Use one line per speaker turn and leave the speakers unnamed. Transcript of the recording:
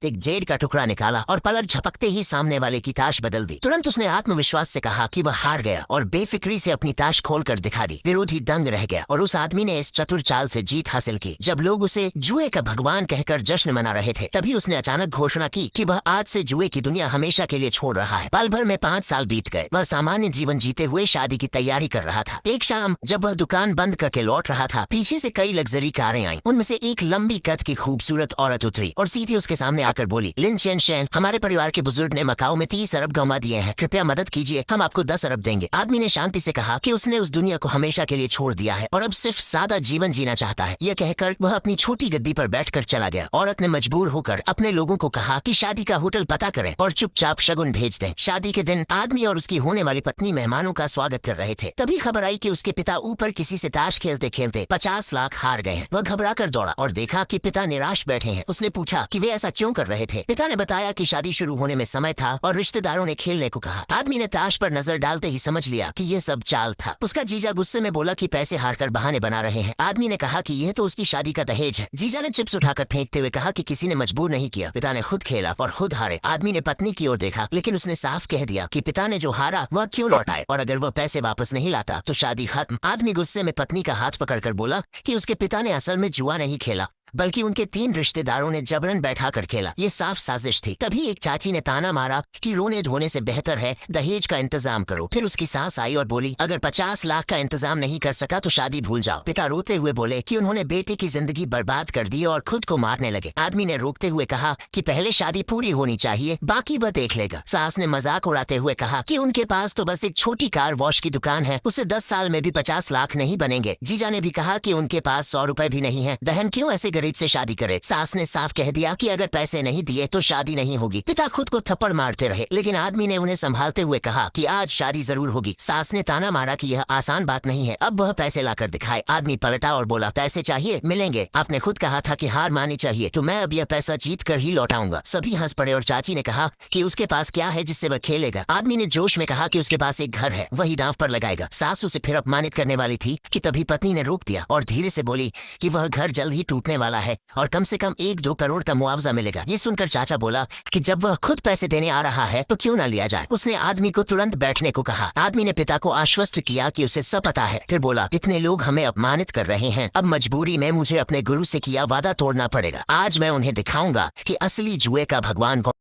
एक जेड का टुकड़ा निकाला और पलक झपकते ही सामने वाले की ताश बदल दी। तुरंत उसने आत्मविश्वास से कहा कि वह हार गया और बेफिक्री से अपनी ताश खोलकर दिखा दी। विरोधी दंग रह गया और उस आदमी ने इस चतुर चाल से जीत हासिल की। जब लोग उसे जुए का भगवान कहकर जश्न मना रहे थे, तभी उसने अचानक घोषणा की कि वह आज से जुए की दुनिया हमेशा के लिए छोड़ रहा है। पल भर में 5 साल बीत गए। वह सामान्य जीवन जीते हुए शादी की तैयारी कर रहा था। एक शाम जब वह दुकान बंद करके लौट रहा था, पीछे से कई लग्जरी कारें आईं। उनमें से एक लंबी कद की खूबसूरत औरत उतरी और सीधे उसके सामने आकर बोली, लिन शेन, हमारे परिवार के बुजुर्ग ने मकाओ में 30 अरब गंवा दिए हैं, कृपया मदद कीजिए, हम आपको 10 अरब देंगे। आदमी ने शांति से कहा कि उसने उस दुनिया को हमेशा के लिए छोड़ दिया है और अब सिर्फ सादा जीवन जीना चाहता है। यह कहकर वह अपनी छोटी गद्दी पर बैठकर चला गया। औरत ने मजबूर होकर अपने लोगों को कहा कि शादी का होटल पता करें और चुपचाप शगुन भेज दें। शादी के दिन आदमी और उसकी होने वाली पत्नी मेहमानों का स्वागत कर रहे थे। तभी खबर आई कि उसके पिता ऊपर किसी से ताश खेलते खेलते 50 लाख हार गए हैं। वह घबरा कर दौड़ा और देखा कि पिता निराश बैठे हैं। उसने पूछा कि वे ऐसा क्यों कर रहे थे। पिता ने बताया कि शादी शुरू होने में समय था और रिश्तेदारों ने खेलने को कहा। आदमी ने ताश पर नजर डालते ही समझ लिया कि यह सब चाल था। उसका जीजा गुस्से में बोला कि पैसे हारकर बहाने बना रहे हैं। आदमी ने कहा कि यह तो उसकी शादी का दहेज है। जीजा ने चिप्स उठाकर फेंकते हुए कहा कि किसी ने मजबूर नहीं किया, पिता ने खुद खेला और खुद हारे। आदमी ने पत्नी की ओर देखा, लेकिन उसने साफ कह दिया कि पिता ने जो हारा वह क्यों लौटाए और अगर वह पैसे वापस नहीं लाता तो शादी खत्म। आदमी गुस्से में पत्नी का हाथ पकड़कर बोला कि उसके पिता ने असल में जुआ नहीं खेला, बल्कि उनके 3 रिश्तेदारों ने जबरन बैठा कर खेला। ये साफ साजिश थी। तभी एक चाची ने ताना मारा कि रोने धोने से बेहतर है दहेज का इंतजाम करो। फिर उसकी सास आई और बोली, अगर 50 लाख का इंतजाम नहीं कर सका तो शादी भूल जाओ। पिता रोते हुए बोले कि उन्होंने बेटे की जिंदगी बर्बाद कर दी और खुद को मारने लगे। आदमी ने रोकते हुए कहा कि पहले शादी पूरी होनी चाहिए, बाकी वह देख लेगा। सास ने मजाक उड़ाते हुए कहा कि उनके पास तो बस एक छोटी कार वॉश की दुकान है, उससे 10 साल में भी 50 लाख नहीं बनेंगे। जीजा ने भी कहा कि उनके पास 100 रुपए भी नहीं है, बहन क्यों ऐसे गरीब से शादी करे। सास ने साफ कह दिया कि अगर पैसे नहीं दिए तो शादी नहीं होगी। पिता खुद को थप्पड़ मारते रहे, लेकिन आदमी ने उन्हें संभालते हुए कहा कि आज शादी जरूर होगी। सास ने ताना मारा कि यह आसान बात नहीं है, अब वह पैसे लाकर दिखाए। आदमी पलटा और बोला, पैसे चाहिए, मिलेंगे, आपने खुद कहा था कि हार मानी चाहिए, तो मैं अब यह पैसा जीत कर ही लौटाऊंगा। सभी हंस पड़े और चाची ने कहा कि उसके पास क्या है जिससे वह खेलेगा। आदमी ने जोश में कहा कि उसके पास एक घर है, वही दांव पर लगाएगा। सास उसे फिर अपमानित करने वाली थी कि तभी पत्नी ने रोक दिया और धीरे से बोली कि वह घर जल्द ही टूटने वाला है और कम से कम 1-2 करोड़ का मुआवजा मिलेगा। ये सुनकर चाचा बोला कि जब वह खुद पैसे देने आ रहा है तो क्यों ना लिया जाए। उसने आदमी को तुरंत बैठने को कहा। आदमी ने पिता को आश्वस्त किया कि उसे सब पता है। फिर बोला, इतने लोग हमें अपमानित कर रहे हैं, अब मजबूरी में मुझे अपने गुरु से किया वादा तोड़ना पड़ेगा। आज मैं उन्हें दिखाऊंगा कि असली जुए का भगवान कौन